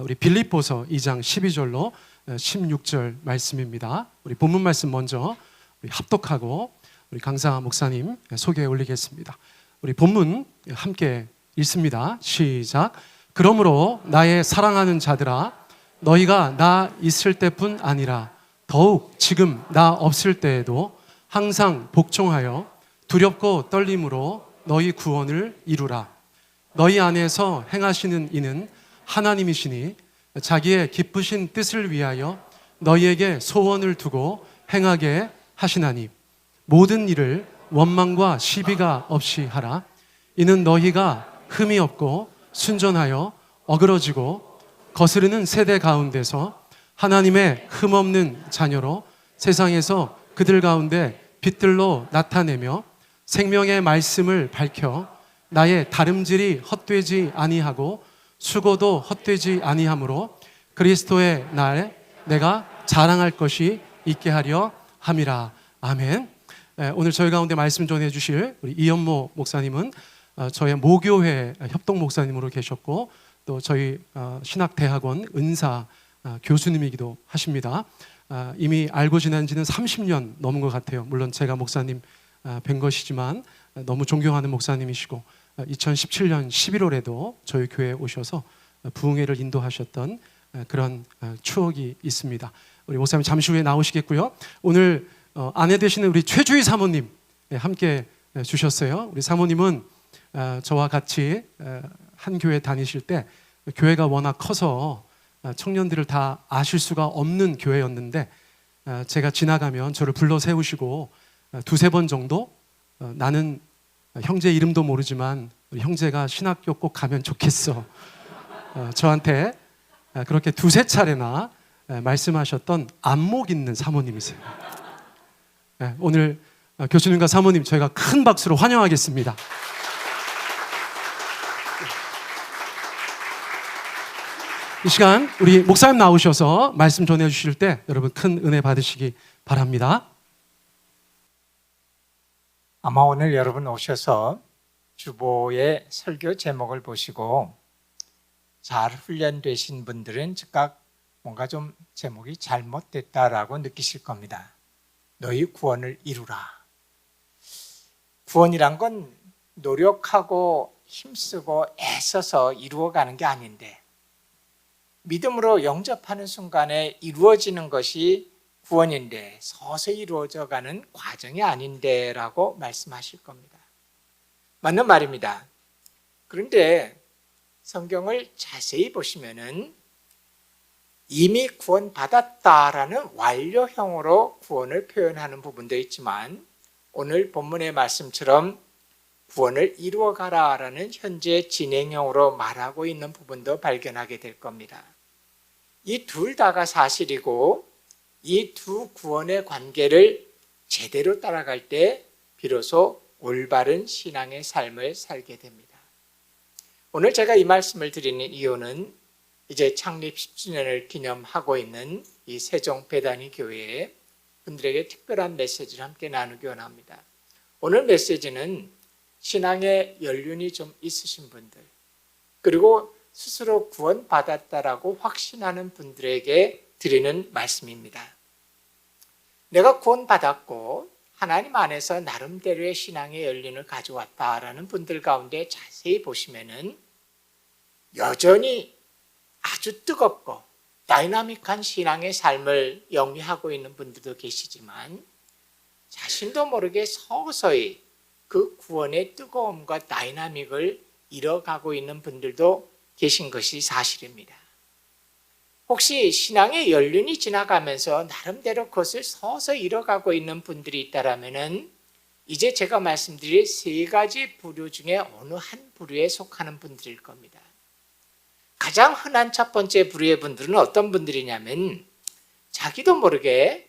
우리 빌립보서 2장 12절로 16절 말씀입니다. 우리 본문 말씀 먼저 우리 합독하고 우리 강사 목사님 소개에 올리겠습니다. 우리 본문 함께 읽습니다. 시작. 그러므로 나의 사랑하는 자들아, 너희가 나 있을 때뿐 아니라 더욱 지금 나 없을 때에도 항상 복종하여 두렵고 떨림으로 너희 구원을 이루라. 너희 안에서 행하시는 이는 하나님이시니 자기의 기쁘신 뜻을 위하여 너희에게 소원을 두고 행하게 하시나니 모든 일을 원망과 시비가 없이 하라. 이는 너희가 흠이 없고 순전하여 어그러지고 거스르는 세대 가운데서 하나님의 흠없는 자녀로 세상에서 그들 가운데 빛들로 나타내며 생명의 말씀을 밝혀 나의 다름질이 헛되지 아니하고 수고도 헛되지 아니하므로 그리스도의 날 내가 자랑할 것이 있게 하려 함이라. 아멘. 오늘 저희 가운데 말씀 전해 주실 우리 이현모 목사님은 저의 모교회 협동 목사님으로 계셨고 또 저희 신학대학원 은사 교수님이기도 하십니다. 이미 알고 지난 지는 30년 넘은 것 같아요. 물론 제가 목사님 뵌 것이지만 너무 존경하는 목사님이시고 2017년 11월에도 저희 교회에 오셔서 부흥회를 인도하셨던 그런 추억이 있습니다. 우리 목사님 잠시 후에 나오시겠고요. 오늘 아내 되시는 우리 최주희 사모님 함께 주셨어요. 우리 사모님은 저와 같이 한 교회 다니실 때 교회가 워낙 커서 청년들을 다 아실 수가 없는 교회였는데 제가 지나가면 저를 불러 세우시고 두세 번 정도 나는 형제 이름도 모르지만 우리 형제가 신학교 꼭 가면 좋겠어. 저한테 그렇게 두세 차례나 말씀하셨던 안목 있는 사모님이세요. 오늘 교수님과 사모님 저희가 큰 박수로 환영하겠습니다. 이 시간 우리 목사님 나오셔서 말씀 전해주실 때 여러분 큰 은혜 받으시기 바랍니다. 아마 오늘 여러분 오셔서 주보의 설교 제목을 보시고 잘 훈련되신 분들은 즉각 뭔가 좀 제목이 잘못됐다라고 느끼실 겁니다. 너희 구원을 이루라. 구원이란 건 노력하고 힘쓰고 애써서 이루어가는 게 아닌데 믿음으로 영접하는 순간에 이루어지는 것이 구원인데 서서히 이루어져가는 과정이 아닌데 라고 말씀하실 겁니다. 맞는 말입니다. 그런데 성경을 자세히 보시면은 이미 구원받았다라는 완료형으로 구원을 표현하는 부분도 있지만 오늘 본문의 말씀처럼 구원을 이루어가라라는 현재 진행형으로 말하고 있는 부분도 발견하게 될 겁니다. 이 둘 다가 사실이고 이 두 구원의 관계를 제대로 따라갈 때 비로소 올바른 신앙의 삶을 살게 됩니다. 오늘 제가 이 말씀을 드리는 이유는 이제 창립 10주년을 기념하고 있는 이 세종배단위 교회에 분들에게 특별한 메시지를 함께 나누기 원합니다. 오늘 메시지는 신앙의 연륜이 좀 있으신 분들 그리고 스스로 구원받았다라고 확신하는 분들에게 드리는 말씀입니다. 내가 구원받았고 하나님 안에서 나름대로의 신앙의 연륜을 가져왔다라는 분들 가운데 자세히 보시면은 여전히 아주 뜨겁고 다이나믹한 신앙의 삶을 영위하고 있는 분들도 계시지만 자신도 모르게 서서히 그 구원의 뜨거움과 다이나믹을 잃어가고 있는 분들도 계신 것이 사실입니다. 혹시 신앙의 연륜이 지나가면서 나름대로 그것을 서서히 잃어가고 있는 분들이 있다라면은 이제 제가 말씀드릴 세 가지 부류 중에 어느 한 부류에 속하는 분들일 겁니다. 가장 흔한 첫 번째 부류의 분들은 어떤 분들이냐면 자기도 모르게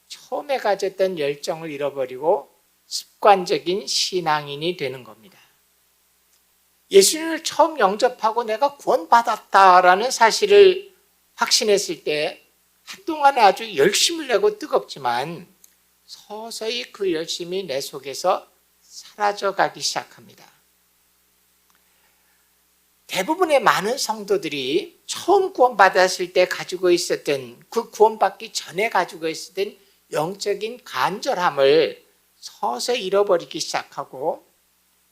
처음에 가졌던 열정을 잃어버리고 습관적인 신앙인이 되는 겁니다. 예수님을 처음 영접하고 내가 구원받았다라는 사실을 확신했을 때 한동안 아주 열심을 내고 뜨겁지만 서서히 그 열심이 내 속에서 사라져가기 시작합니다. 대부분의 많은 성도들이 처음 구원받았을 때 가지고 있었던 그 구원받기 전에 가지고 있었던 영적인 간절함을 서서히 잃어버리기 시작하고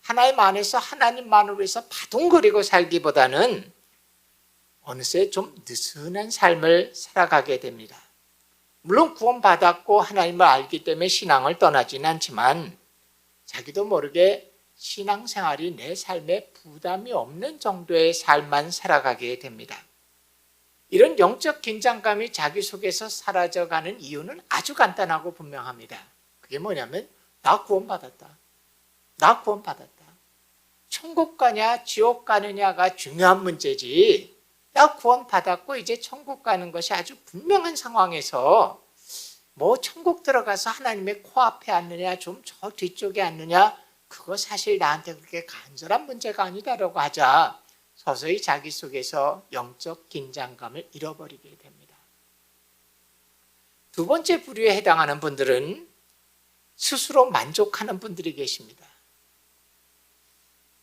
하나님 안에서 하나님만을 위해서 바둥거리고 살기보다는 어느새 좀 느슨한 삶을 살아가게 됩니다. 물론 구원받았고 하나님을 알기 때문에 신앙을 떠나지는 않지만 자기도 모르게 신앙생활이 내 삶에 부담이 없는 정도의 삶만 살아가게 됩니다. 이런 영적 긴장감이 자기 속에서 사라져가는 이유는 아주 간단하고 분명합니다. 그게 뭐냐면 나 구원받았다. 나 구원받았다. 천국 가냐 지옥 가느냐가 중요한 문제지, 나 구원받았고 이제 천국 가는 것이 아주 분명한 상황에서 뭐 천국 들어가서 하나님의 코앞에 앉느냐 좀 저 뒤쪽에 앉느냐 그거 사실 나한테 그렇게 간절한 문제가 아니다라고 하자 서서히 자기 속에서 영적 긴장감을 잃어버리게 됩니다. 두 번째 부류에 해당하는 분들은 스스로 만족하는 분들이 계십니다.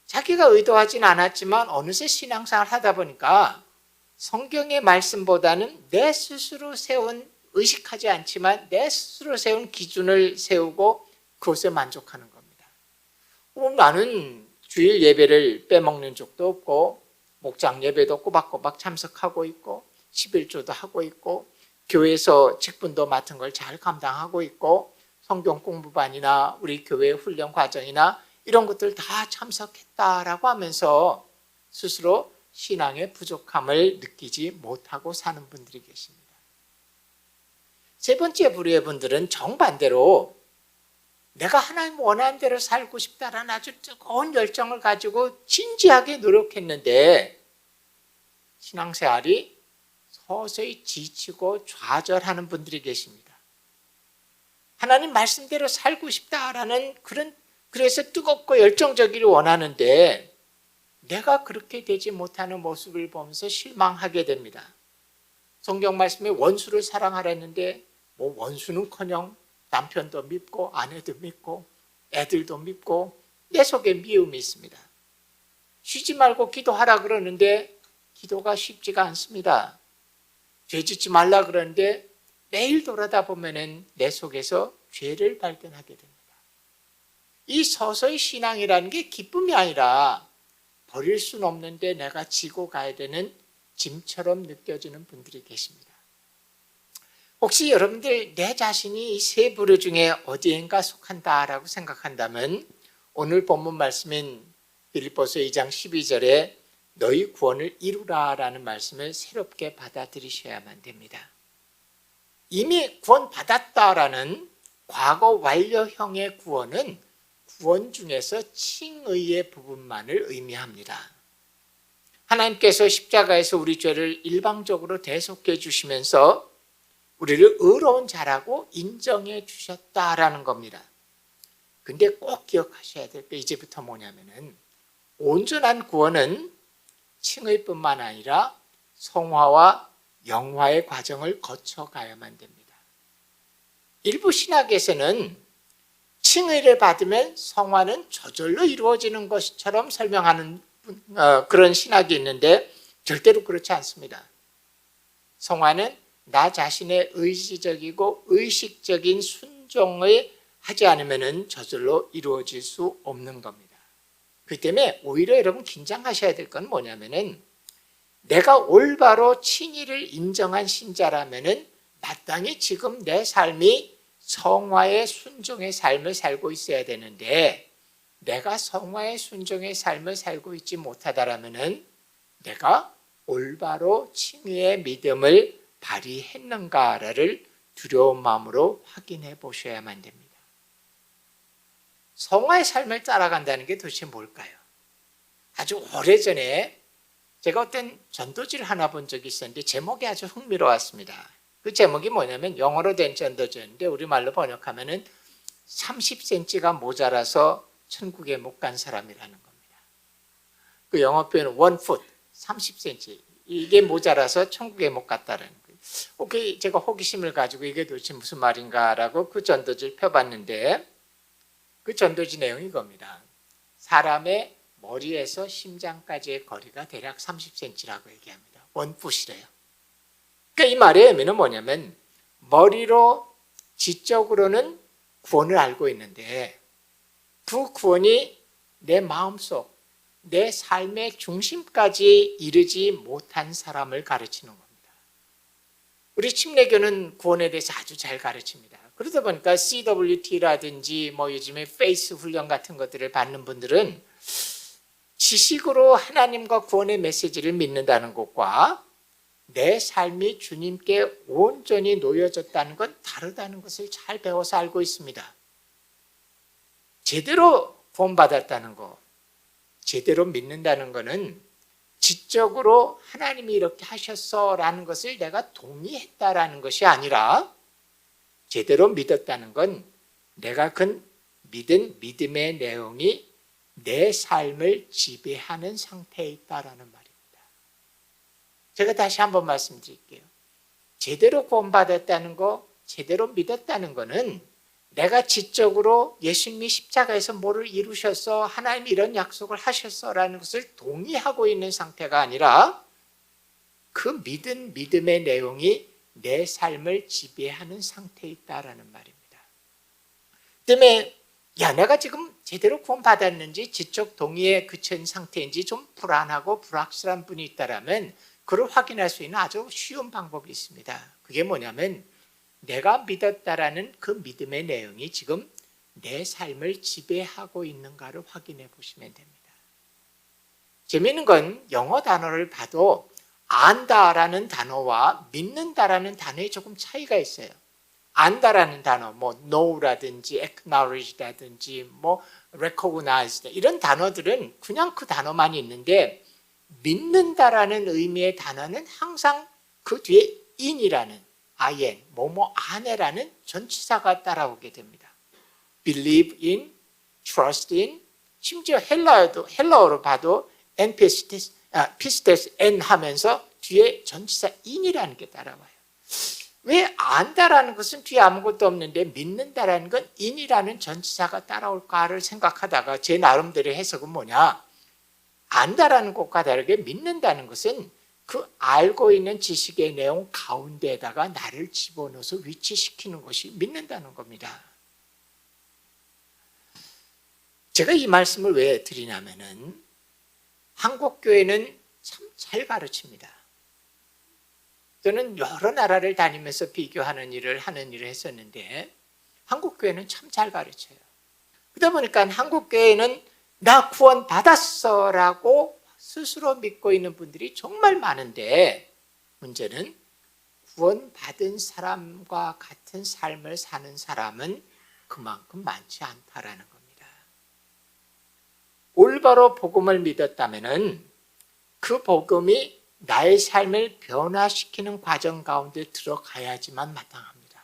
자기가 의도하진 않았지만 어느새 신앙생활을 하다 보니까 성경의 말씀보다는 내 스스로 세운, 의식하지 않지만 내 스스로 세운 기준을 세우고 그것에 만족하는 겁니다. 나는 주일 예배를 빼먹는 적도 없고 목장 예배도 꼬박꼬박 참석하고 있고 11조도 하고 있고 교회에서 직분도 맡은 걸 잘 감당하고 있고 성경 공부반이나 우리 교회 훈련 과정이나 이런 것들 다 참석했다라고 하면서 스스로 신앙의 부족함을 느끼지 못하고 사는 분들이 계십니다. 세 번째 부류의 분들은 정반대로 내가 하나님 원하는 대로 살고 싶다라는 아주 뜨거운 열정을 가지고 진지하게 노력했는데 신앙생활이 서서히 지치고 좌절하는 분들이 계십니다. 하나님 말씀대로 살고 싶다라는 그래서 뜨겁고 열정적이길 원하는데 내가 그렇게 되지 못하는 모습을 보면서 실망하게 됩니다. 성경 말씀에 원수를 사랑하라 했는데 뭐 원수는커녕 남편도 밉고 아내도 밉고 애들도 밉고 내 속에 미움이 있습니다. 쉬지 말고 기도하라 그러는데 기도가 쉽지가 않습니다. 죄 짓지 말라 그러는데 매일 돌아다 보면은 내 속에서 죄를 발견하게 됩니다. 이 서서히 신앙이라는 게 기쁨이 아니라 버릴 수는 없는데 내가 지고 가야 되는 짐처럼 느껴지는 분들이 계십니다. 혹시 여러분들 내 자신이 이 세 부류 중에 어디엔가 속한다라고 생각한다면 오늘 본문 말씀인 빌립보서 2장 12절에 너희 구원을 이루라라는 말씀을 새롭게 받아들이셔야만 됩니다. 이미 구원받았다라는 과거 완료형의 구원은 구원 중에서 칭의의 부분만을 의미합니다. 하나님께서 십자가에서 우리 죄를 일방적으로 대속해 주시면서 우리를 의로운 자라고 인정해 주셨다라는 겁니다. 근데 꼭 기억하셔야 될 게 이제부터 뭐냐면은 온전한 구원은 칭의뿐만 아니라 성화와 영화의 과정을 거쳐가야만 됩니다. 일부 신학에서는 칭의를 받으면 성화는 저절로 이루어지는 것처럼 설명하는 그런 신학이 있는데 절대로 그렇지 않습니다. 성화는 나 자신의 의지적이고 의식적인 순종을 하지 않으면 저절로 이루어질 수 없는 겁니다. 그렇기 때문에 오히려 여러분 긴장하셔야 될 건 뭐냐면은 내가 올바로 칭의를 인정한 신자라면은 마땅히 지금 내 삶이 성화의 순종의 삶을 살고 있어야 되는데 내가 성화의 순종의 삶을 살고 있지 못하다라면은 내가 올바로 칭의의 믿음을 발휘했는가를 두려운 마음으로 확인해 보셔야만 됩니다. 성화의 삶을 따라간다는 게 도대체 뭘까요? 아주 오래전에 제가 어떤 전도지를 하나 본 적이 있었는데 제목이 아주 흥미로웠습니다. 그 제목이 뭐냐면 영어로 된 전도지였는데 우리말로 번역하면은 30cm가 모자라서 천국에 못 간 사람이라는 겁니다. 그 영어 표현은 1 foot, 30cm. 이게 모자라서 천국에 못 갔다는 거예요. 제가 호기심을 가지고 이게 도대체 무슨 말인가라고 그 전도지를 펴봤는데 그 전도지 내용이 이겁니다. 사람의 머리에서 심장까지의 거리가 대략 30cm라고 얘기합니다. 원풋이래요. 그러니까 이 말의 의미는 뭐냐면 머리로 지적으로는 구원을 알고 있는데 그 구원이 내 마음속, 내 삶의 중심까지 이르지 못한 사람을 가르치는 겁니다. 우리 침례교는 구원에 대해서 아주 잘 가르칩니다. 그러다 보니까 CWT라든지 요즘에 페이스 훈련 같은 것들을 받는 분들은 지식으로 하나님과 구원의 메시지를 믿는다는 것과 내 삶이 주님께 온전히 놓여졌다는 건 다르다는 것을 잘 배워서 알고 있습니다. 제대로 구원받았다는 거, 제대로 믿는다는 것은 지적으로 하나님이 이렇게 하셨어라는 것을 내가 동의했다라는 것이 아니라 제대로 믿었다는 건 내가 그 믿은 믿음의 내용이 내 삶을 지배하는 상태에 있다라는 말입니다. 제가 다시 한번 말씀드릴게요. 제대로 구원받았다는 거, 제대로 믿었다는 거는 내가 지적으로 예수님이 십자가에서 뭐를 이루셨어, 하나님이 이런 약속을 하셨어라는 것을 동의하고 있는 상태가 아니라 그 믿은 믿음의 내용이 내 삶을 지배하는 상태에 있다라는 말입니다. 때문에 내가 지금 제대로 구원받았는지 지적 동의에 그친 상태인지 좀 불안하고 불확실한 분이 있다라면 그걸 확인할 수 있는 아주 쉬운 방법이 있습니다. 그게 뭐냐면 내가 믿었다라는 그 믿음의 내용이 지금 내 삶을 지배하고 있는가를 확인해 보시면 됩니다. 재미있는 건 영어 단어를 봐도 안다라는 단어와 믿는다라는 단어에 조금 차이가 있어요. 안다라는 단어, know라든지 acknowledge라든지 recognize 이런 단어들은 그냥 그 단어만 있는데 믿는다라는 의미의 단어는 항상 그 뒤에 in이라는 in, 안에라는 전치사가 따라오게 됩니다. believe in, trust in, 심지어 헬라어로 봐도 pistes n 하면서 뒤에 전치사 in이라는 게 따라와요. 왜 안다라는 것은 뒤에 아무것도 없는데 믿는다라는 건 in이라는 전치사가 따라올까를 생각하다가 제 나름대로 해석은 뭐냐? 안다라는 것과 다르게 믿는다는 것은 그 알고 있는 지식의 내용 가운데에다가 나를 집어넣어서 위치시키는 것이 믿는다는 겁니다. 제가 이 말씀을 왜 드리냐면은 한국교회는 참 잘 가르칩니다. 저는 여러 나라를 다니면서 비교하는 일을 했었는데 한국교회는 참 잘 가르쳐요. 그러다 보니까 한국교회는 나 구원 받았어라고 스스로 믿고 있는 분들이 정말 많은데 문제는 구원받은 사람과 같은 삶을 사는 사람은 그만큼 많지 않다라는 겁니다. 올바로 복음을 믿었다면 그 복음이 나의 삶을 변화시키는 과정 가운데 들어가야지만 마땅합니다.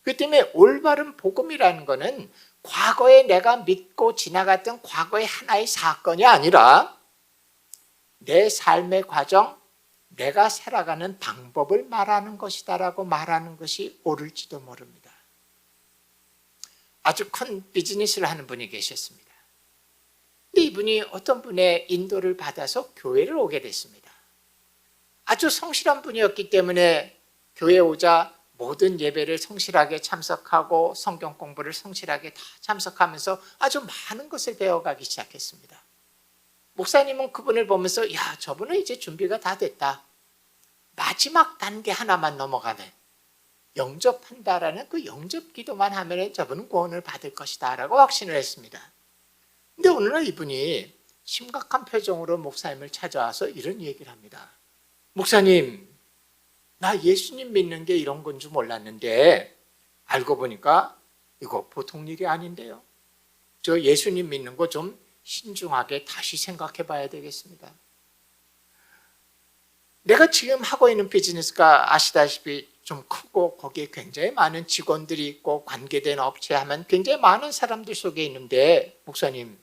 그 때문에 올바른 복음이라는 것은 과거에 내가 믿고 지나갔던 과거의 하나의 사건이 아니라 내 삶의 과정, 내가 살아가는 방법을 말하는 것이다라고 말하는 것이 옳을지도 모릅니다. 아주 큰 비즈니스를 하는 분이 계셨습니다. 근데 이분이 어떤 분의 인도를 받아서 교회를 오게 됐습니다. 아주 성실한 분이었기 때문에 교회에 오자 모든 예배를 성실하게 참석하고 성경 공부를 성실하게 다 참석하면서 아주 많은 것을 배워가기 시작했습니다. 목사님은 그분을 보면서 저분은 이제 준비가 다 됐다. 마지막 단계 하나만 넘어가면 영접한다라는 그 영접 기도만 하면 저분은 구원을 받을 것이다 라고 확신을 했습니다. 근데 오늘날 이분이 심각한 표정으로 목사님을 찾아와서 이런 얘기를 합니다. 목사님, 나 예수님 믿는 게 이런 건 줄 몰랐는데 알고 보니까 이거 보통 일이 아닌데요. 저 예수님 믿는 거 좀 신중하게 다시 생각해 봐야 되겠습니다. 내가 지금 하고 있는 비즈니스가 아시다시피 좀 크고 거기에 굉장히 많은 직원들이 있고 관계된 업체 하면 굉장히 많은 사람들 속에 있는데 목사님,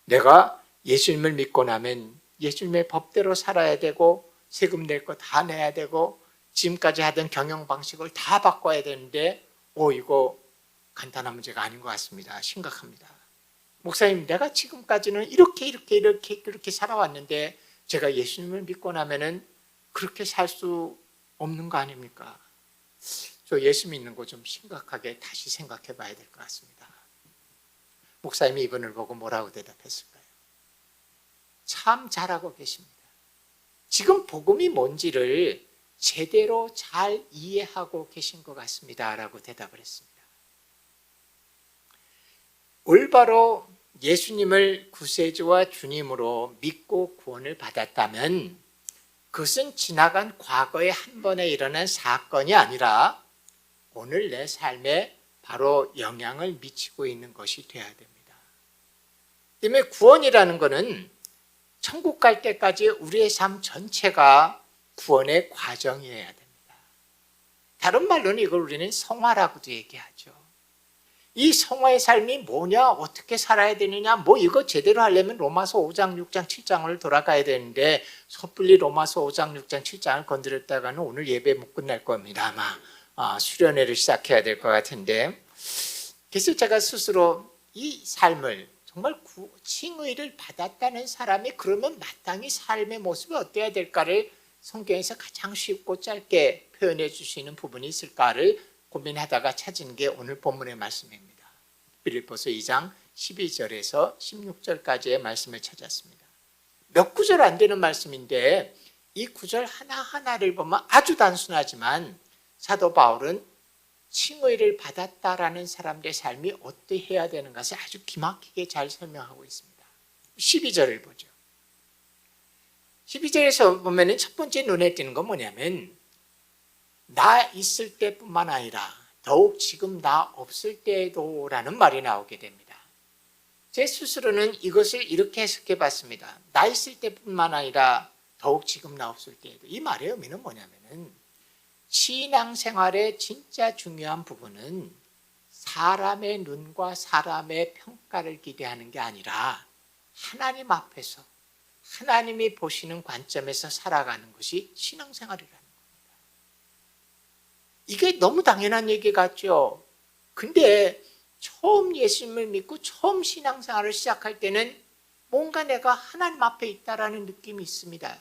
내가 예수님을 믿고 나면 예수님의 법대로 살아야 되고 세금 낼 거 다 내야 되고 지금까지 하던 경영 방식을 다 바꿔야 되는데 이거 간단한 문제가 아닌 것 같습니다. 심각합니다. 목사님, 내가 지금까지는 이렇게 살아왔는데 제가 예수님을 믿고 나면은 그렇게 살 수 없는 거 아닙니까? 저 예수 믿는 거 좀 심각하게 다시 생각해 봐야 될 것 같습니다. 목사님이 이분을 보고 뭐라고 대답했을까요? 참 잘하고 계십니다. 지금 복음이 뭔지를 제대로 잘 이해하고 계신 것 같습니다. 라고 대답을 했습니다. 올바로 예수님을 구세주와 주님으로 믿고 구원을 받았다면 그것은 지나간 과거에 한 번에 일어난 사건이 아니라 오늘 내 삶에 바로 영향을 미치고 있는 것이 되어야 됩니다. 때문에 구원이라는 것은 천국 갈 때까지 우리의 삶 전체가 구원의 과정이어야 됩니다. 다른 말로는 이걸 우리는 성화라고도 얘기하죠. 이 성화의 삶이 뭐냐, 어떻게 살아야 되느냐, 뭐 이거 제대로 하려면 로마서 5장, 6장, 7장을 돌아가야 되는데 섣불리 로마서 5장, 6장, 7장을 건드렸다가는 오늘 예배 못 끝날 겁니다. 아마 수련회를 시작해야 될 것 같은데, 그래서 제가 스스로 이 삶을 정말 칭의를 받았다는 사람이 그러면 마땅히 삶의 모습이 어때야 될까를 성경에서 가장 쉽고 짧게 표현해 줄 수 있는 부분이 있을까를 고민하다가 찾은 게 오늘 본문의 말씀입니다. 빌립보서 2장 12절에서 16절까지의 말씀을 찾았습니다. 몇 구절 안 되는 말씀인데 이 구절 하나하나를 보면 아주 단순하지만 사도 바울은 칭의를 받았다라는 사람들의 삶이 어떠해야 되는 것을 아주 기막히게 잘 설명하고 있습니다. 12절을 보죠. 12절에서 보면 첫 번째 눈에 띄는 건 뭐냐면 나 있을 때뿐만 아니라 더욱 지금 나 없을 때에도 라는 말이 나오게 됩니다. 제 스스로는 이것을 이렇게 해석해 봤습니다. 나 있을 때뿐만 아니라 더욱 지금 나 없을 때에도. 이 말의 의미는 뭐냐면은 신앙생활의 진짜 중요한 부분은 사람의 눈과 사람의 평가를 기대하는 게 아니라 하나님 앞에서 하나님이 보시는 관점에서 살아가는 것이 신앙생활이라는 겁니다. 이게 너무 당연한 얘기 같죠? 근데 처음 예수님을 믿고 처음 신앙생활을 시작할 때는 뭔가 내가 하나님 앞에 있다라는 느낌이 있습니다.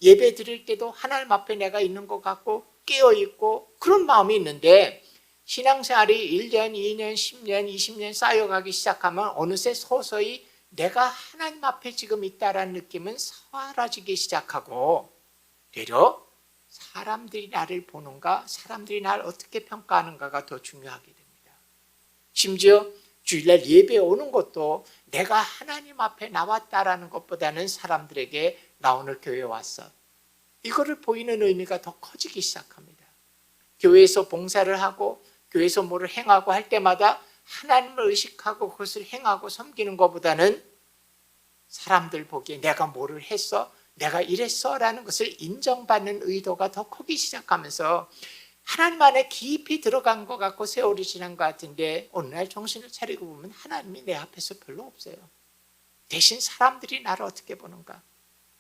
예배 드릴 때도 하나님 앞에 내가 있는 것 같고 깨어있고 그런 마음이 있는데 신앙생활이 1년, 2년, 10년, 20년 쌓여가기 시작하면 어느새 서서히 내가 하나님 앞에 지금 있다라는 느낌은 사라지기 시작하고 되려 사람들이 나를 보는가, 사람들이 나를 어떻게 평가하는가가 더 중요하게 됩니다. 심지어 주일날 예배에 오는 것도 내가 하나님 앞에 나왔다라는 것보다는 사람들에게 나 오늘 교회에 왔어, 이거를 보이는 의미가 더 커지기 시작합니다. 교회에서 봉사를 하고 교회에서 뭐를 행하고 할 때마다 하나님을 의식하고 그것을 행하고 섬기는 것보다는 사람들 보기에 내가 뭐를 했어, 내가 이랬어 라는 것을 인정받는 의도가 더 크기 시작하면서 하나님 안에 깊이 들어간 것 같고 세월이 지난 것 같은데 어느 날 정신을 차리고 보면 하나님이 내 앞에서 별로 없어요. 대신 사람들이 나를 어떻게 보는가,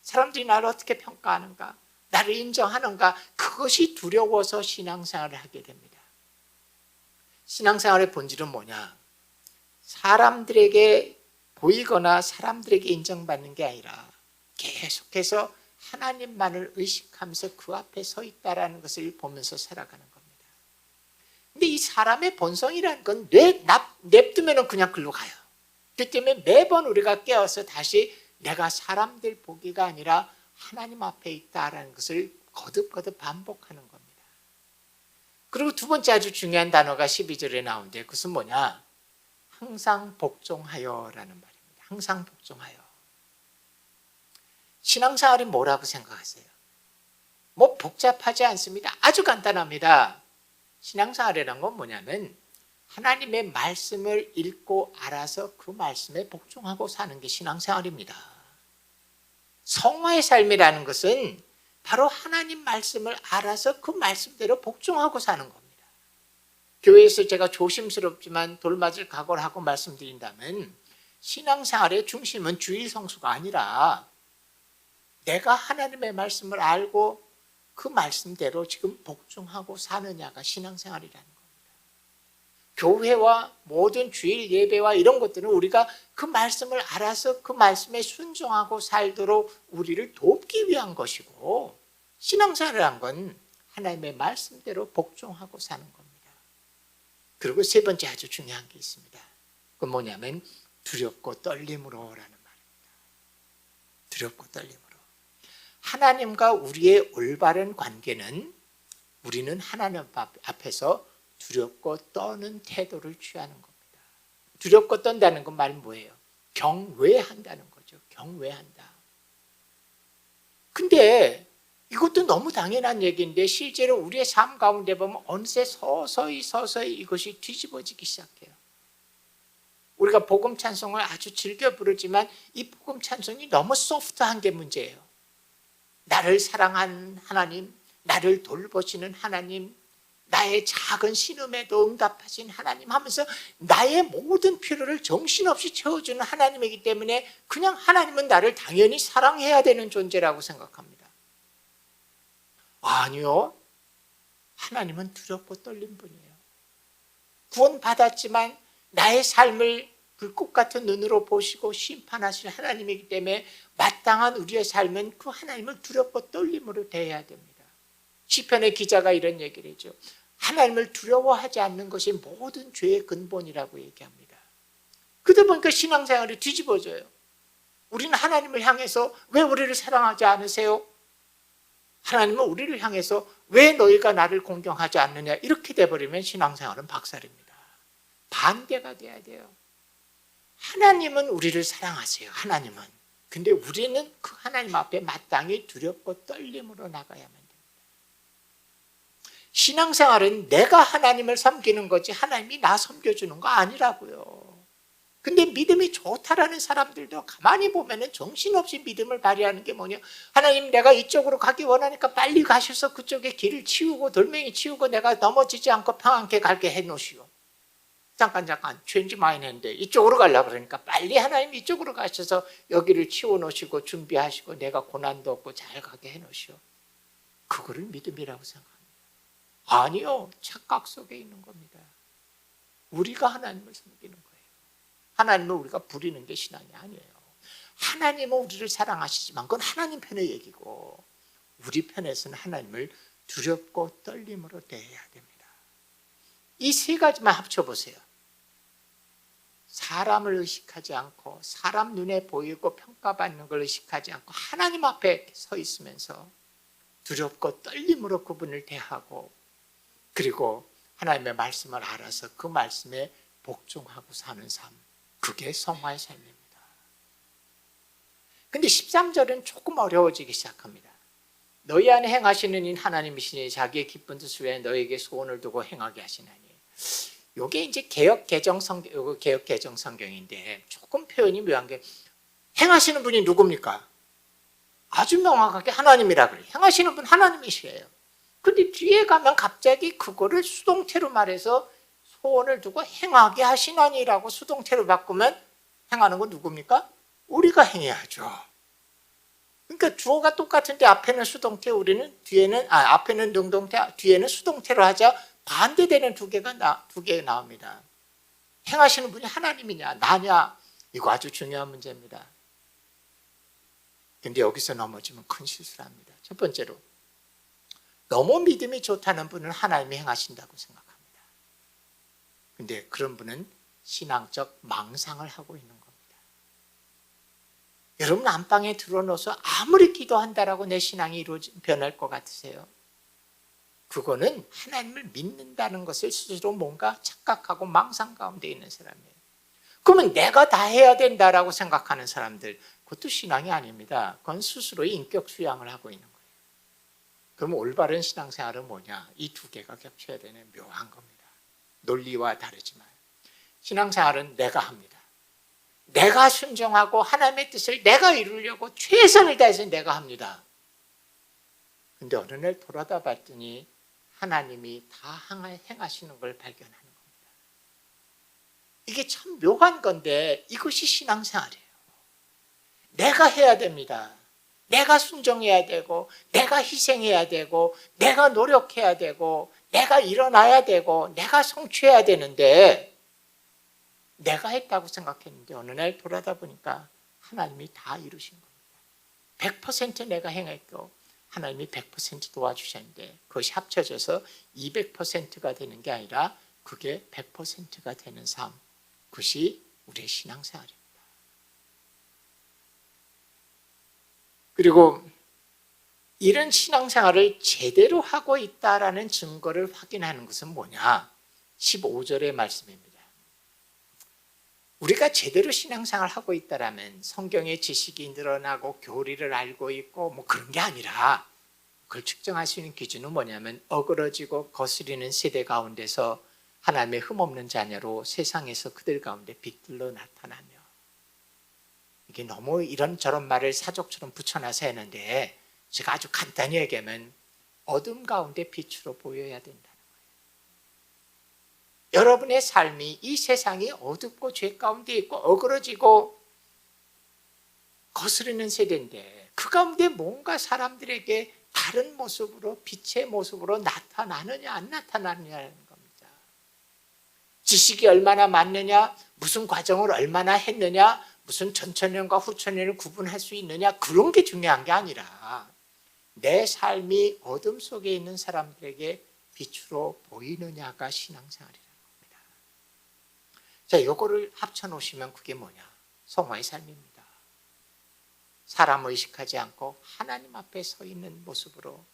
사람들이 나를 어떻게 평가하는가, 나를 인정하는가, 그것이 두려워서 신앙생활을 하게 됩니다. 신앙생활의 본질은 뭐냐? 사람들에게 보이거나 사람들에게 인정받는 게 아니라 계속해서 하나님만을 의식하면서 그 앞에 서 있다라는 것을 보면서 살아가는 겁니다. 근데 이 사람의 본성이라는 건 냅두면 그냥 글로 가요. 그렇기 때문에 매번 우리가 깨어서 다시 내가 사람들 보기가 아니라 하나님 앞에 있다라는 것을 거듭거듭 반복하는 겁니다. 그리고 두 번째 아주 중요한 단어가 12절에 나오는데 그것은 뭐냐? 항상 복종하여라는 말입니다. 항상 복종하여. 신앙생활이 뭐라고 생각하세요? 뭐 복잡하지 않습니다. 아주 간단합니다. 신앙생활이라는 건 뭐냐면 하나님의 말씀을 읽고 알아서 그 말씀에 복종하고 사는 게 신앙생활입니다. 성화의 삶이라는 것은 바로 하나님 말씀을 알아서 그 말씀대로 복종하고 사는 겁니다. 교회에서 제가 조심스럽지만 돌맞을 각오를 하고 말씀드린다면 신앙생활의 중심은 주일 성수가 아니라 내가 하나님의 말씀을 알고 그 말씀대로 지금 복종하고 사느냐가 신앙생활이라는 겁니다. 교회와 모든 주일 예배와 이런 것들은 우리가 그 말씀을 알아서 그 말씀에 순종하고 살도록 우리를 돕기 위한 것이고, 신앙생활이란 건 하나님의 말씀대로 복종하고 사는 겁니다. 그리고 세 번째 아주 중요한 게 있습니다. 그건 뭐냐면 두렵고 떨림으로라는 말입니다. 두렵고 떨림으로. 하나님과 우리의 올바른 관계는 우리는 하나님 앞에서 두렵고 떠는 태도를 취하는 겁니다. 두렵고 떤다는 건 말은 뭐예요? 경외한다는 거죠. 경외한다. 근데 이것도 너무 당연한 얘기인데 실제로 우리의 삶 가운데 보면 어느새 서서히 이것이 뒤집어지기 시작해요. 우리가 복음 찬송을 아주 즐겨 부르지만 이 복음 찬송이 너무 소프트한 게 문제예요. 나를 사랑한 하나님, 나를 돌보시는 하나님, 나의 작은 신음에도 응답하신 하나님 하면서 나의 모든 필요를 정신없이 채워주는 하나님이기 때문에 그냥 하나님은 나를 당연히 사랑해야 되는 존재라고 생각합니다. 아니요. 하나님은 두렵고 떨린 분이에요. 구원받았지만 나의 삶을 불꽃 같은 눈으로 보시고 심판하실 하나님이기 때문에 마땅한 우리의 삶은 그 하나님을 두렵고 떨림으로 대해야 됩니다. 시편의 기자가 이런 얘기를 했죠. 하나님을 두려워하지 않는 것이 모든 죄의 근본이라고 얘기합니다. 그러다 보니까 신앙생활이 뒤집어져요. 우리는 하나님을 향해서 왜 우리를 사랑하지 않으세요? 하나님은 우리를 향해서 왜 너희가 나를 공경하지 않느냐? 이렇게 돼버리면 신앙생활은 박살입니다. 반대가 돼야 돼요. 하나님은 우리를 사랑하세요. 하나님은. 근데 우리는 그 하나님 앞에 마땅히 두렵고 떨림으로 나가야만 됩니다. 신앙생활은 내가 하나님을 섬기는 거지 하나님이 나 섬겨주는 거 아니라고요. 근데 믿음이 좋다라는 사람들도 가만히 보면 정신없이 믿음을 발휘하는 게 뭐냐. 하나님 내가 이쪽으로 가기 원하니까 빨리 가셔서 그쪽에 길을 치우고 돌멩이 치우고 내가 넘어지지 않고 평안케 갈게 해놓으시오. 잠깐 체인지 마인 했는데 이쪽으로 가려고 그러니까 빨리 하나님 이쪽으로 가셔서 여기를 치워놓으시고 준비하시고 내가 고난도 없고 잘 가게 해놓으시오. 그거를 믿음이라고 생각합니다. 아니요. 착각 속에 있는 겁니다. 우리가 하나님을 섬기는 거예요. 하나님을 우리가 부리는 게 신앙이 아니에요. 하나님은 우리를 사랑하시지만 그건 하나님 편의 얘기고 우리 편에서는 하나님을 두렵고 떨림으로 대해야 됩니다. 이 세 가지만 합쳐보세요. 사람을 의식하지 않고 사람 눈에 보이고 평가받는 걸 의식하지 않고 하나님 앞에 서 있으면서 두렵고 떨림으로 그분을 대하고 그리고 하나님의 말씀을 알아서 그 말씀에 복종하고 사는 삶, 그게 성화의 삶입니다. 근데 13절은 조금 어려워지기 시작합니다. 너희 안에 행하시는 인 하나님이시니 자기의 기쁜 뜻을 위해 너에게 소원을 두고 행하게 하시나니. 이게 이제 개역 개정 성경인데 조금 표현이 묘한 게 행하시는 분이 누굽니까? 아주 명확하게 하나님이라 그래요. 행하시는 분 하나님이시래요. 근데 뒤에 가면 갑자기 그거를 수동태로 말해서 소원을 두고 행하게 하시나니라고 수동태로 바꾸면 행하는 건 누굽니까? 우리가 행해야죠. 그러니까 주어가 똑같은데 앞에는 수동태, 우리는 앞에는 능동태, 뒤에는 수동태로 하자 반대되는 두 개가 나옵니다. 행하시는 분이 하나님이냐, 나냐, 이거 아주 중요한 문제입니다. 근데 여기서 넘어지면 큰 실수를 합니다. 첫 번째로, 너무 믿음이 좋다는 분은 하나님이 행하신다고 생각합니다. 근데 그런 분은 신앙적 망상을 하고 있는 겁니다. 여러분 안방에 들어넣어서 아무리 기도한다라고 내 신앙이 변할 것 같으세요? 그거는 하나님을 믿는다는 것을 스스로 뭔가 착각하고 망상 가운데 있는 사람이에요. 그러면 내가 다 해야 된다라고 생각하는 사람들, 그것도 신앙이 아닙니다. 그건 스스로의 인격 수양을 하고 있는 거예요. 그럼 올바른 신앙생활은 뭐냐? 이 두 개가 겹쳐야 되는 묘한 겁니다. 논리와 다르지만 신앙생활은 내가 합니다. 내가 순종하고 하나님의 뜻을 내가 이루려고 최선을 다해서 내가 합니다. 근데 어느 날 돌아다 봤더니 하나님이 다 행하시는 걸 발견하는 겁니다. 이게 참 묘한 건데 이것이 신앙생활이에요. 내가 해야 됩니다. 내가 순종해야 되고 내가 희생해야 되고 내가 노력해야 되고 내가 일어나야 되고 내가 성취해야 되는데 내가 했다고 생각했는데 어느 날 돌아다 보니까 하나님이 다 이루신 겁니다. 100% 내가 행했고 하나님이 100% 도와주셨는데 그것이 합쳐져서 200%가 되는 게 아니라 그게 100%가 되는 삶, 그것이 우리의 신앙생활입니다. 그리고 이런 신앙생활을 제대로 하고 있다라는 증거를 확인하는 것은 뭐냐? 15절의 말씀입니다. 우리가 제대로 신앙생활을 하고 있다라면 성경의 지식이 늘어나고 교리를 알고 있고 뭐 그런 게 아니라 그걸 측정할 수 있는 기준은 뭐냐면 어그러지고 거스리는 세대 가운데서 하나님의 흠없는 자녀로 세상에서 그들 가운데 빛들로 나타나며, 이게 너무 이런저런 말을 사족처럼 붙여놔서 했는데 제가 아주 간단히 얘기하면 어둠 가운데 빛으로 보여야 된다는 거예요. 여러분의 삶이 이 세상이 어둡고 죄 가운데 있고 어그러지고 거스르는 세대인데 그 가운데 뭔가 사람들에게 다른 모습으로, 빛의 모습으로 나타나느냐 안 나타나느냐는 겁니다. 지식이 얼마나 많느냐, 무슨 과정을 얼마나 했느냐, 무슨 전천년과 후천년을 구분할 수 있느냐, 그런 게 중요한 게 아니라 내 삶이 어둠 속에 있는 사람들에게 빛으로 보이느냐가 신앙생활이라는 겁니다. 자, 요거를 합쳐놓으시면 그게 뭐냐? 성화의 삶입니다. 사람 의식하지 않고 하나님 앞에 서 있는 모습으로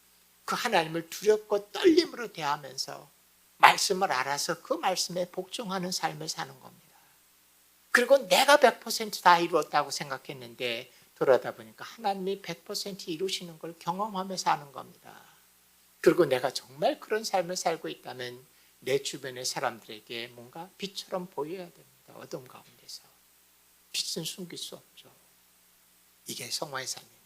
그 하나님을 두렵고 떨림으로 대하면서 말씀을 알아서 그 말씀에 복종하는 삶을 사는 겁니다. 그리고 내가 100%다 이루었다고 생각했는데 돌아다 보니까 하나님이 100% 이루시는 걸 경험하며 사는 겁니다. 그리고 내가 정말 그런 삶을 살고 있다면 내 주변의 사람들에게 뭔가 빛처럼 보여야 됩니다. 어둠 가운데서. 빛은 숨길 수 없죠. 이게 성화의 삶입니다.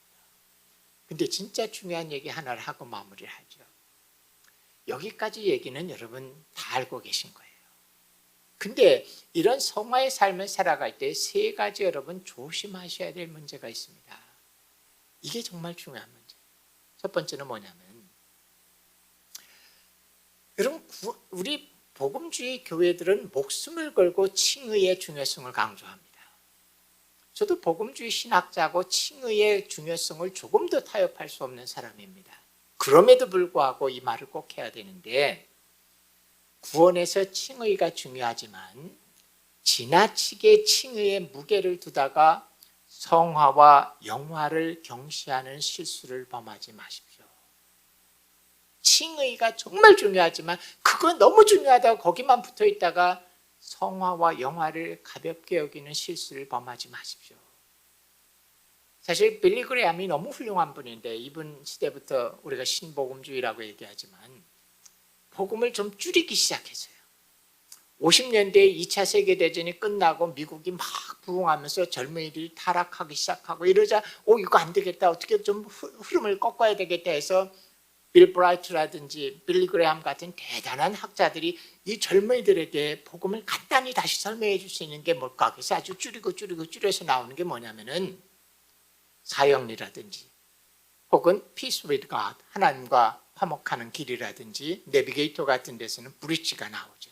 근데 진짜 중요한 얘기 하나를 하고 마무리를 하죠. 여기까지 얘기는 여러분 다 알고 계신 거예요. 근데 이런 성화의 삶을 살아갈 때 세 가지 여러분 조심하셔야 될 문제가 있습니다. 이게 정말 중요한 문제. 첫 번째는 뭐냐면, 여러분 우리 복음주의 교회들은 목숨을 걸고 칭의의 중요성을 강조합니다. 저도 복음주의 신학자고 칭의의 중요성을 조금 더 타협할 수 없는 사람입니다. 그럼에도 불구하고 이 말을 꼭 해야 되는데, 구원에서 칭의가 중요하지만 지나치게 칭의에 무게를 두다가 성화와 영화를 경시하는 실수를 범하지 마십시오. 칭의가 정말 중요하지만 그거 너무 중요하다고 거기만 붙어 있다가 성화와 영화를 가볍게 여기는 실수를 범하지 마십시오. 사실 빌리 그레함이 너무 훌륭한 분인데 이분 시대부터 우리가 신복음주의라고 얘기하지만 복음을 좀 줄이기 시작했어요. 50년대에 2차 세계대전이 끝나고 미국이 막 부흥하면서 젊은이들이 타락하기 시작하고 이러자 이거 안 되겠다, 어떻게 좀 흐름을 꺾어야 되겠다 해서 빌 브라이트라든지 빌리 그레함 같은 대단한 학자들이 이 젊은이들에게 복음을 간단히 다시 설명해 줄 수 있는 게 뭘까? 그래서 아주 줄여서 나오는 게 뭐냐면은 사형리라든지 혹은 Peace with God, 하나님과 화목하는 길이라든지 내비게이터 같은 데서는 브릿지가 나오죠.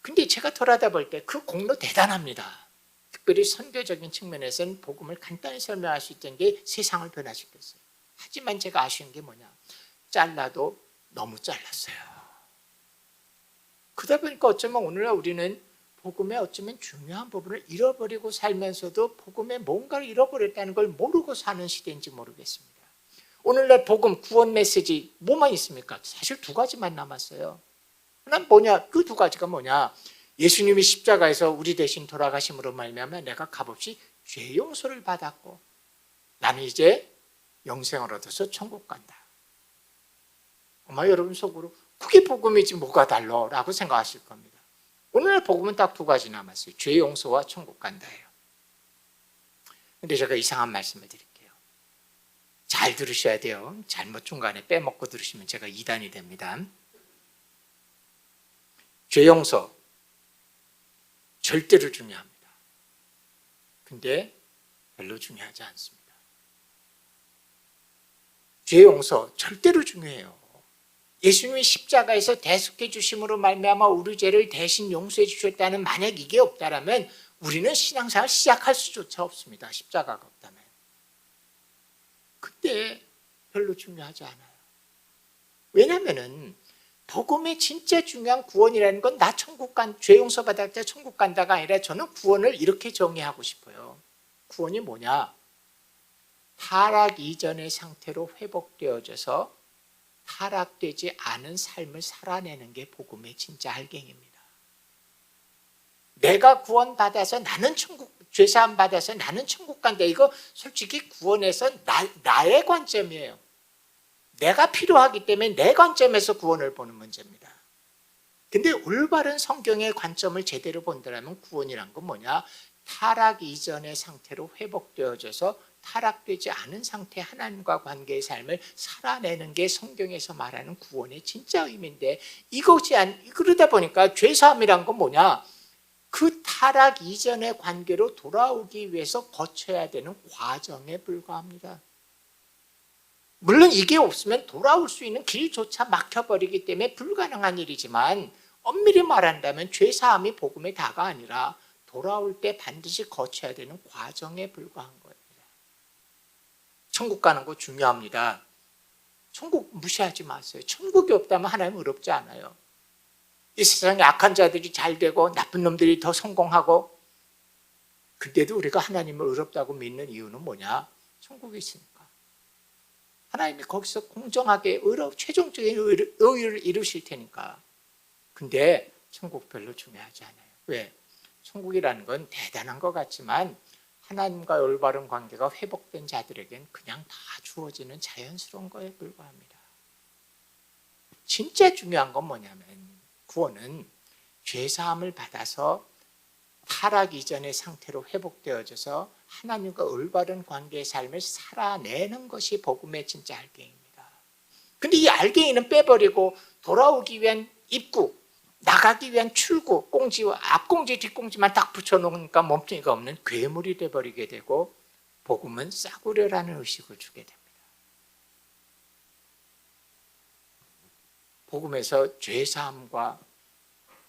근데 제가 돌아다 볼 때 그 공로 대단합니다. 특별히 선교적인 측면에서는 복음을 간단히 설명할 수 있던 게 세상을 변화시켰어요. 하지만 제가 아쉬운 게 뭐냐? 잘라도 너무 잘랐어요. 그러다 보니까 어쩌면 오늘날 우리는 복음의 어쩌면 중요한 부분을 잃어버리고 살면서도 복음의 뭔가를 잃어버렸다는 걸 모르고 사는 시대인지 모르겠습니다. 오늘날 복음, 구원 메시지 뭐만 있습니까? 사실 두 가지만 남았어요. 하나는 뭐냐? 그 두 가지가 뭐냐? 예수님이 십자가에서 우리 대신 돌아가심으로 말미암아 내가 값없이 죄 용서를 받았고 나는 이제 영생을 얻어서 천국 간다. 아마 여러분 속으로 그게 복음이지 뭐가 달라? 라고 생각하실 겁니다. 오늘날 복음은 딱 두 가지 남았어요. 죄 용서와 천국 간다예요. 근데 제가 이상한 말씀을 드릴게요. 잘 들으셔야 돼요. 잘못 중간에 빼먹고 들으시면 제가 이단이 됩니다. 죄 용서 절대로 중요합니다. 근데 별로 중요하지 않습니다. 죄 용서 절대로 중요해요. 예수님이 십자가에서 대속해 주심으로 말미암아 우리 죄를 대신 용서해 주셨다는 만약 이게 없다라면 우리는 신앙생활 시작할 수조차 없습니다. 십자가가 없다면. 근데 별로 중요하지 않아요. 왜냐하면은 복음의 진짜 중요한 구원이라는 건 나 천국 죄 용서 받았다 천국 간다가 아니라 저는 구원을 이렇게 정의하고 싶어요. 구원이 뭐냐? 타락 이전의 상태로 회복되어져서 타락되지 않은 삶을 살아내는 게 복음의 진짜 알갱이입니다. 내가 구원받아서 나는 천국, 죄사함 받아서 나는 천국 간다. 이거 솔직히 구원에서 나의 관점이에요. 내가 필요하기 때문에 내 관점에서 구원을 보는 문제입니다. 근데 올바른 성경의 관점을 제대로 본다면 구원이란 건 뭐냐? 타락 이전의 상태로 회복되어져서 타락되지 않은 상태 하나님과 관계의 삶을 살아내는 게 성경에서 말하는 구원의 진짜 의미인데 그러다 보니까 죄사함이란 건 뭐냐? 그 타락 이전의 관계로 돌아오기 위해서 거쳐야 되는 과정에 불과합니다. 물론 이게 없으면 돌아올 수 있는 길조차 막혀버리기 때문에 불가능한 일이지만 엄밀히 말한다면 죄사함이 복음의 다가 아니라 돌아올 때 반드시 거쳐야 되는 과정에 불과한 거예요. 천국 가는 거 중요합니다. 천국 무시하지 마세요. 천국이 없다면 하나님 의롭지 않아요. 이 세상에 악한 자들이 잘 되고 나쁜 놈들이 더 성공하고 근데도 우리가 하나님을 의롭다고 믿는 이유는 뭐냐? 천국이 있으니까. 하나님이 거기서 공정하게 최종적인 의를 이루실 테니까. 근데 천국 별로 중요하지 않아요. 왜? 천국이라는 건 대단한 것 같지만 하나님과 올바른 관계가 회복된 자들에겐 그냥 다 주어지는 자연스러운 거에 불과합니다. 진짜 중요한 건 뭐냐면 구원은 죄사함을 받아서 타락 이전의 상태로 회복되어져서 하나님과 올바른 관계의 삶을 살아내는 것이 복음의 진짜 알갱이입니다. 근데 이 알갱이는 빼버리고 돌아오기 위한 입구, 나가기 위한 출구, 꽁지와 앞꽁지 뒷꽁지만 딱 붙여놓으니까 몸뚱이가 없는 괴물이 돼버리게 되고 복음은 싸구려라는 의식을 주게 됩니다. 복음에서 죄사함과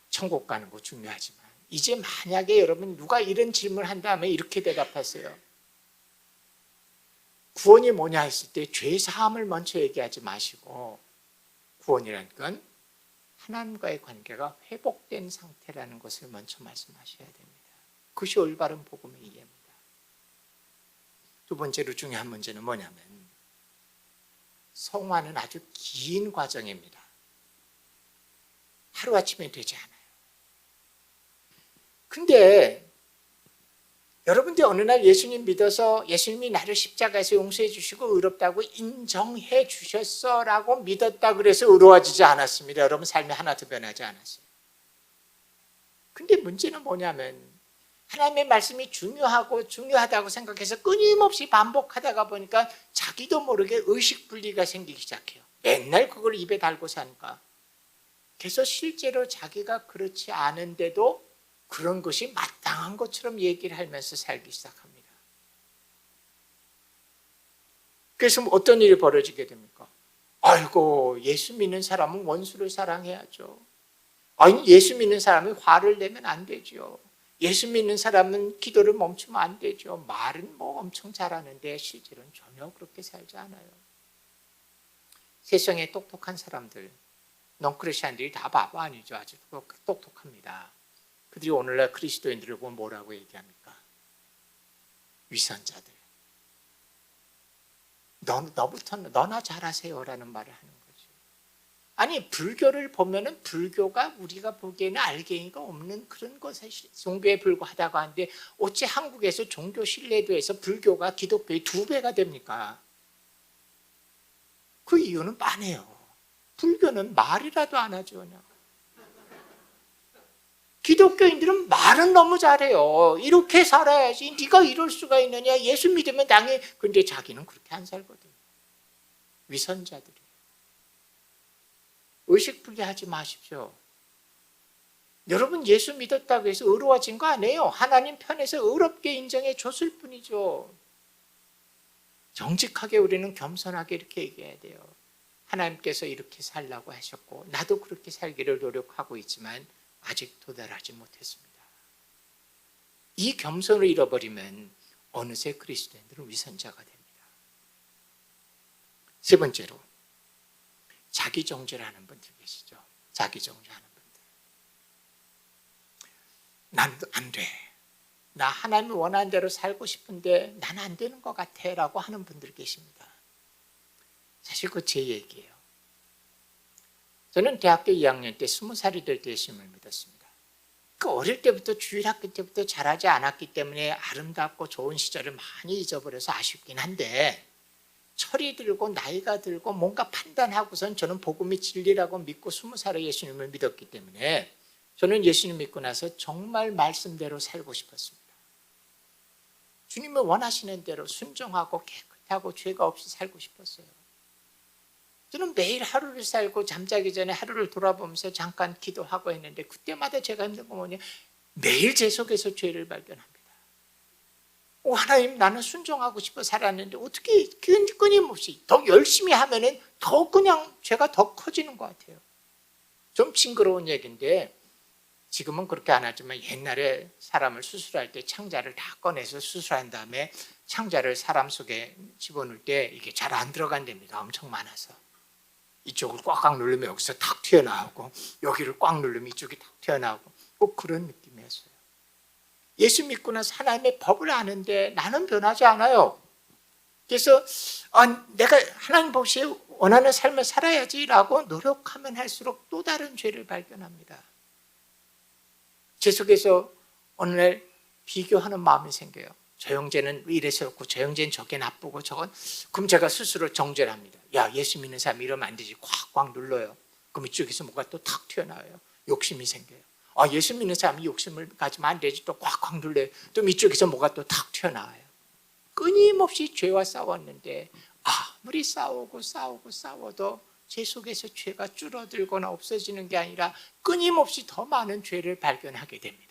천국 가는 거 중요하지만 이제 만약에 여러분 누가 이런 질문을 한다면 이렇게 대답하세요. 구원이 뭐냐 했을 때 죄사함을 먼저 얘기하지 마시고 구원이라는 건 하나님과의 관계가 회복된 상태라는 것을 먼저 말씀하셔야 됩니다. 그것이 올바른 복음의 이해입니다. 두 번째로 중요한 문제는 뭐냐면 성화는 아주 긴 과정입니다. 하루아침에 되지 않아요. 근데 여러분들 어느 날 예수님 믿어서 예수님이 나를 십자가에서 용서해 주시고 의롭다고 인정해 주셨어 라고 믿었다 그래서 의로워지지 않았습니다. 여러분 삶이 하나도 변하지 않았어요. 근데 문제는 뭐냐면 하나님의 말씀이 중요하다고 생각해서 끊임없이 반복하다가 보니까 자기도 모르게 의식분리가 생기기 시작해요. 맨날 그걸 입에 달고 사니까. 그래서 실제로 자기가 그렇지 않은데도 그런 것이 마땅한 것처럼 얘기를 하면서 살기 시작합니다. 그래서 어떤 일이 벌어지게 됩니까? 아이고, 예수 믿는 사람은 원수를 사랑해야죠. 아니, 예수 믿는 사람은 화를 내면 안 되죠. 예수 믿는 사람은 기도를 멈추면 안 되죠. 말은 뭐 엄청 잘하는데 실제로는 전혀 그렇게 살지 않아요. 세상에 똑똑한 사람들, 넌크리스천들이 다 바보 아니죠. 아주 똑똑합니다. 그들이 오늘날 그리스도인들을 보면 뭐라고 얘기합니까? 위선자들. 너나 잘하세요라는 말을 하는 거죠. 아니 불교를 보면은 불교가 우리가 보기에는 알갱이가 없는 그런 것에 종교에 불과하다고 하는데 어찌 한국에서 종교 신뢰도에서 불교가 기독교의 2배가 됩니까? 그 이유는 뻔해요. 불교는 말이라도 안 하죠. 그냥. 기독교인들은 말은 너무 잘해요. 이렇게 살아야지. 네가 이럴 수가 있느냐. 예수 믿으면 당해. 근데 자기는 그렇게 안 살거든요. 위선자들이. 의식분리하지 마십시오. 여러분 예수 믿었다고 해서 의로워진 거 아니에요. 하나님 편에서 의롭게 인정해 줬을 뿐이죠. 정직하게 우리는 겸손하게 이렇게 얘기해야 돼요. 하나님께서 이렇게 살라고 하셨고 나도 그렇게 살기를 노력하고 있지만 아직 도달하지 못했습니다. 이 겸손을 잃어버리면 어느새 그리스도인들은 위선자가 됩니다. 세 번째로 자기 정죄하는 분들 계시죠. 자기 정죄하는 분들. 난 안 돼. 나 하나님이 원하는 대로 살고 싶은데 난 안 되는 것 같아 라고 하는 분들 계십니다. 사실 그거 제 얘기예요. 저는 대학교 2학년 때 20살이 될 때 예수님을 믿었습니다. 그 어릴 때부터 주일학교 때부터 잘하지 않았기 때문에 아름답고 좋은 시절을 많이 잊어버려서 아쉽긴 한데 철이 들고 나이가 들고 뭔가 판단하고선 저는 복음이 진리라고 믿고 20살에 예수님을 믿었기 때문에 저는 예수님 믿고 나서 정말 말씀대로 살고 싶었습니다. 주님을 원하시는 대로 순종하고 깨끗하고 죄가 없이 살고 싶었어요. 저는 매일 하루를 살고 잠자기 전에 하루를 돌아보면서 잠깐 기도하고 했는데 그때마다 제가 힘든 거 뭐냐, 매일 제 속에서 죄를 발견합니다. 하나님, 나는 순종하고 싶어 살았는데 어떻게 끊임없이 더 열심히 하면은 더 그냥 죄가 더 커지는 것 같아요. 좀 징그러운 얘기인데 지금은 그렇게 안 하지만 옛날에 사람을 수술할 때 창자를 다 꺼내서 수술한 다음에 창자를 사람 속에 집어넣을 때 이게 잘 안 들어간답니다. 엄청 많아서. 이쪽을 꽉꽉 누르면 여기서 탁 튀어나오고 여기를 꽉 누르면 이쪽이 탁 튀어나오고 꼭 그런 느낌이었어요. 예수 믿고 나서 하나님의 법을 아는데 나는 변하지 않아요. 그래서 내가 하나님 보시에 원하는 삶을 살아야지라고 노력하면 할수록 또 다른 죄를 발견합니다. 제 속에서 어느 날 비교하는 마음이 생겨요. 저 형제는 이래서 그렇고 저 형제는 저게 나쁘고 저건, 그럼 제가 스스로 정죄를 합니다. 야, 예수 믿는 사람 이러면 안 되지. 꽉꽉 눌러요. 그럼 이쪽에서 뭐가 또 탁 튀어나와요. 욕심이 생겨요. 예수 믿는 사람이 욕심을 가지면 안 되지. 또 꽉꽉 눌러요. 또 이쪽에서 뭐가 또 탁 튀어나와요. 끊임없이 죄와 싸웠는데 아무리 싸워도 제 속에서 죄가 줄어들거나 없어지는 게 아니라 끊임없이 더 많은 죄를 발견하게 됩니다.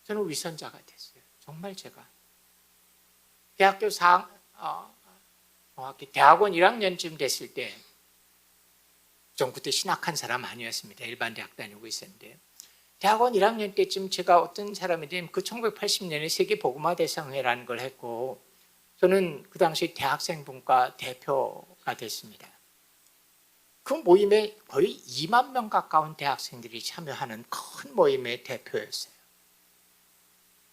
저는 위선자가 됐어요. 정말 제가. 대학원 1학년쯤 됐을 때, 전 그때 신학한 사람 아니었습니다. 일반 대학 다니고 있었는데, 대학원 1학년 때쯤 제가 어떤 사람이든 그 1980년에 세계 복음화 대상회라는 걸 했고, 저는 그 당시 대학생분과 대표가 됐습니다. 그 모임에 거의 2만 명 가까운 대학생들이 참여하는 큰 모임의 대표였어요.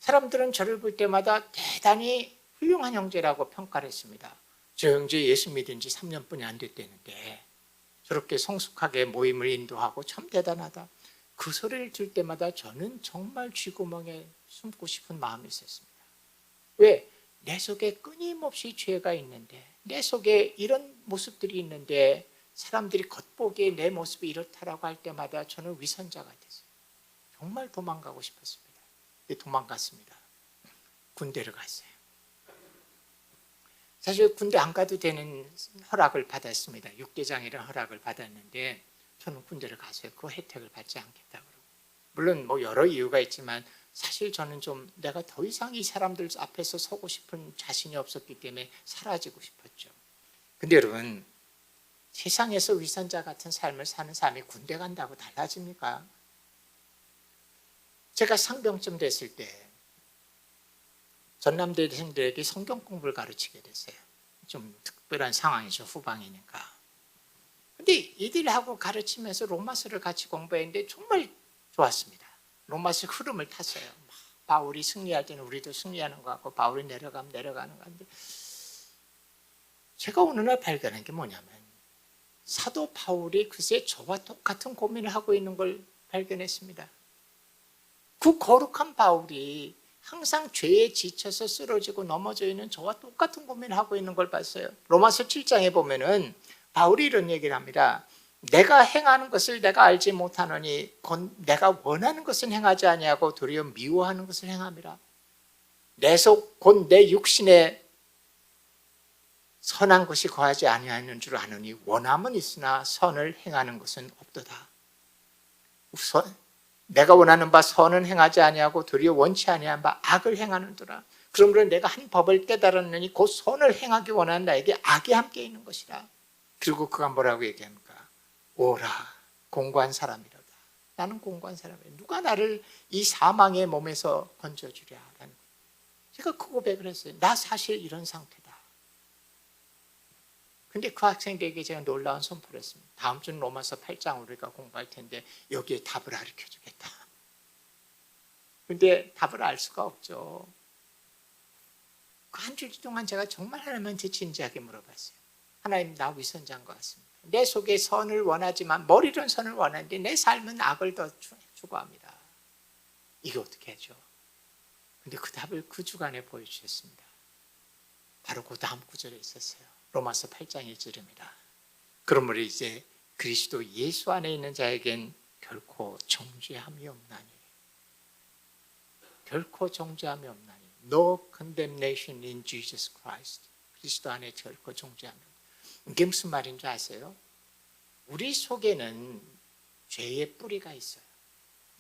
사람들은 저를 볼 때마다 대단히 훌륭한 형제라고 평가를 했습니다. 저 형제 예수 믿은 지 3년뿐이 안 됐다는데 저렇게 성숙하게 모임을 인도하고 참 대단하다. 그 소리를 들을 때마다 저는 정말 쥐구멍에 숨고 싶은 마음이 있었습니다. 왜? 내 속에 끊임없이 죄가 있는데, 내 속에 이런 모습들이 있는데 사람들이 겉보기에 내 모습이 이렇다라고 할 때마다 저는 위선자가 됐어요. 정말 도망가고 싶었습니다. 도망갔습니다. 군대를 갔어요. 사실 군대 안 가도 되는 허락을 받았습니다. 육개장이라는 허락을 받았는데 저는 군대를 가서요. 그 혜택을 받지 않겠다고. 물론 여러 이유가 있지만 사실 저는 좀 내가 더 이상 이 사람들 앞에서 서고 싶은 자신이 없었기 때문에 사라지고 싶었죠. 근데 여러분, 세상에서 위선자 같은 삶을 사는 사람이 군대 간다고 달라집니까? 제가 상병쯤 됐을 때 전남대생들에게 성경 공부를 가르치게 됐어요. 좀 특별한 상황이죠. 후방이니까. 근데 이들하고 가르치면서 로마서를 같이 공부했는데 정말 좋았습니다. 로마서 흐름을 탔어요. 바울이 승리할 때는 우리도 승리하는 것 같고 바울이 내려가면 내려가는 것 같은데, 제가 어느 날 발견한 게 뭐냐면 사도 바울이 글쎄 저와 똑같은 고민을 하고 있는 걸 발견했습니다. 그 거룩한 바울이 항상 죄에 지쳐서 쓰러지고 넘어져 있는 저와 똑같은 고민을 하고 있는 걸 봤어요. 로마서 7장에 보면은 바울이 이런 얘기를 합니다. 내가 행하는 것을 내가 알지 못하노니 내가 원하는 것은 행하지 아니하고 도리어 미워하는 것을 행함이라. 내 속 곧 내 육신에 선한 것이 거하지 아니하는 줄 아노니 원함은 있으나 선을 행하는 것은 없도다. 내가 원하는 바 선은 행하지 아니하고 도리어 원치 아니한 바 악을 행하는도라. 그러므로 내가 한 법을 깨달았느니 곧 선을 행하기 원하는 나에게 악이 함께 있는 것이라. 그리고 그가 뭐라고 얘기합니까? 오라, 공고한 사람이로다. 나는 공고한 사람이야. 누가 나를 이 사망의 몸에서 건져주랴. 라는 거예요. 제가 그 고백을 했어요. 나 사실 이런 상태다. 근데 그 학생들에게 제가 놀라운 선포를 했습니다. 다음 주는 로마서 8장 우리가 공부할 텐데 여기에 답을 가르쳐 주겠다. 근데 답을 알 수가 없죠. 그 한 주일 동안 제가 정말 하나님한테 진지하게 물어봤어요. 하나님, 나 위선자인 것 같습니다. 내 속에 선을 원하지만 머리로는 선을 원하는데 내 삶은 악을 더 추구합니다. 이게 어떻게 하죠? 근데 그 답을 그 주간에 보여주셨습니다. 바로 그 다음 구절에 있었어요. 로마서 8장 1절입니다. 그러므로 이제 그리스도 예수 안에 있는 자에겐 결코 정죄함이 없나니. 결코 정죄함이 없나니. No condemnation in Jesus Christ. 그리스도 안에 결코 정죄함이 없나니. 이게 무슨 말인 줄 아세요? 우리 속에는 죄의 뿌리가 있어요.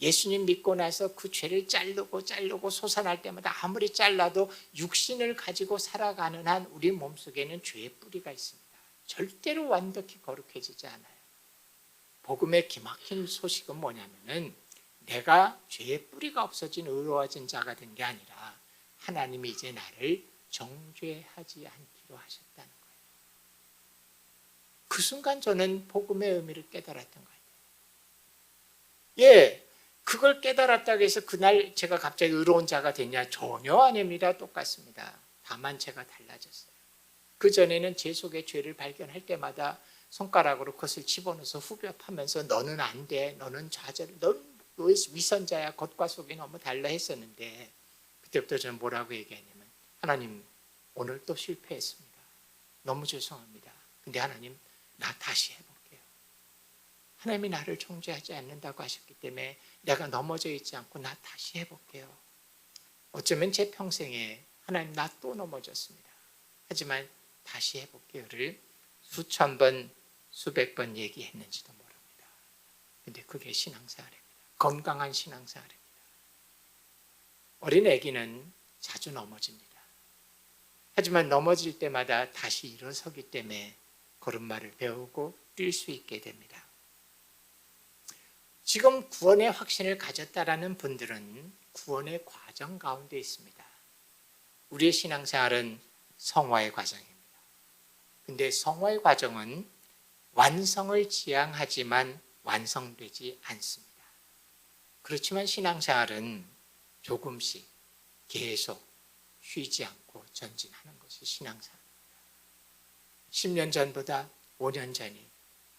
예수님 믿고 나서 그 죄를 자르고 솟아날 때마다 아무리 잘라도 육신을 가지고 살아가는 한 우리 몸속에는 죄의 뿌리가 있습니다. 절대로 완벽히 거룩해지지 않아요. 복음의 기막힌 소식은 뭐냐면은 내가 죄의 뿌리가 없어진 의로워진 자가 된 게 아니라 하나님이 이제 나를 정죄하지 않기로 하셨다는 거예요. 그 순간 저는 복음의 의미를 깨달았던 거예요. 예, 그걸 깨달았다고 해서 그날 제가 갑자기 의로운 자가 됐냐? 전혀 아닙니다. 똑같습니다. 다만 제가 달라졌어요. 그전에는 제 속에 죄를 발견할 때마다 손가락으로 그것을 집어넣어서 후벼파면서 너는 안 돼, 너는 좌절, 넌 위선자야, 겉과 속이 너무 달라 했었는데 그때부터 저는 뭐라고 얘기했냐면 하나님, 오늘 또 실패했습니다. 너무 죄송합니다. 근데 하나님, 나 다시 해볼게요. 하나님이 나를 정죄하지 않는다고 하셨기 때문에 내가 넘어져 있지 않고 나 다시 해볼게요. 어쩌면 제 평생에 하나님, 나 또 넘어졌습니다. 하지만 다시 해볼게요를 수천 번, 수백 번 얘기했는지도 모릅니다. 근데 그게 신앙생활입니다. 건강한 신앙생활입니다. 어린 아기는 자주 넘어집니다. 하지만 넘어질 때마다 다시 일어서기 때문에 걸음마를 배우고 뛸 수 있게 됩니다. 지금 구원의 확신을 가졌다라는 분들은 구원의 과정 가운데 있습니다. 우리의 신앙생활은 성화의 과정입니다. 근데 성화의 과정은 완성을 지향하지만 완성되지 않습니다. 그렇지만 신앙생활은 조금씩 계속 쉬지 않고 전진하는 것이 신앙생활입니다. 10년 전보다 5년 전이,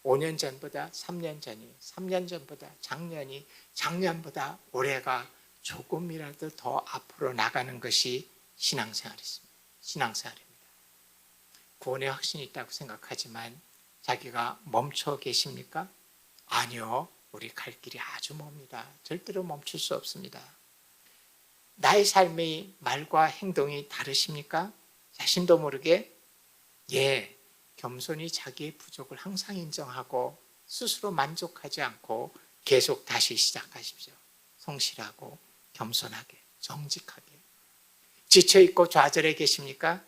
5년 전보다 3년 전이, 3년 전보다 작년이, 작년보다 올해가 조금이라도 더 앞으로 나가는 것이 신앙생활입니다. 구원의 확신이 있다고 생각하지만 자기가 멈춰 계십니까? 아니요. 우리 갈 길이 아주 멉니다. 절대로 멈출 수 없습니다. 나의 삶의 말과 행동이 다르십니까? 자신도 모르게 예, 겸손히 자기의 부족을 항상 인정하고 스스로 만족하지 않고 계속 다시 시작하십시오. 성실하고 겸손하게, 정직하게. 지쳐있고 좌절해 계십니까?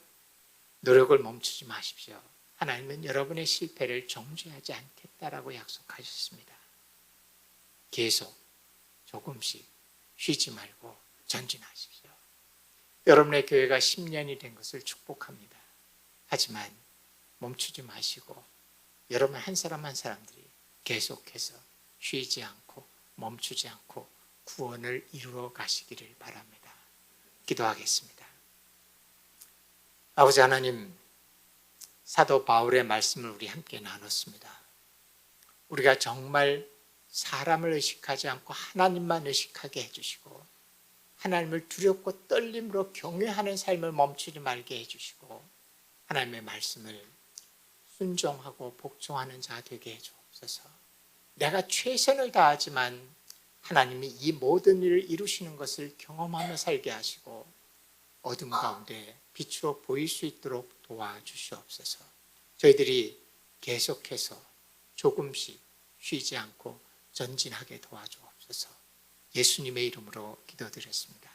노력을 멈추지 마십시오. 하나님은 여러분의 실패를 정죄하지 않겠다라고 약속하셨습니다. 계속 조금씩 쉬지 말고 전진하십시오. 여러분의 교회가 10년이 된 것을 축복합니다. 하지만 멈추지 마시고 여러분 한 사람 한 사람들이 계속해서 쉬지 않고 멈추지 않고 구원을 이루어 가시기를 바랍니다. 기도하겠습니다. 아버지 하나님, 사도 바울의 말씀을 우리 함께 나눴습니다. 우리가 정말 사람을 의식하지 않고 하나님만 의식하게 해주시고 하나님을 두렵고 떨림으로 경외하는 삶을 멈추지 말게 해주시고 하나님의 말씀을 순종하고 복종하는 자 되게 해주옵소서. 내가 최선을 다하지만 하나님이 이 모든 일을 이루시는 것을 경험하며 살게 하시고 어둠 가운데 빛으로 보일 수 있도록 도와주시옵소서. 저희들이 계속해서 조금씩 쉬지 않고 전진하게 도와주옵소서. 예수님의 이름으로 기도드렸습니다.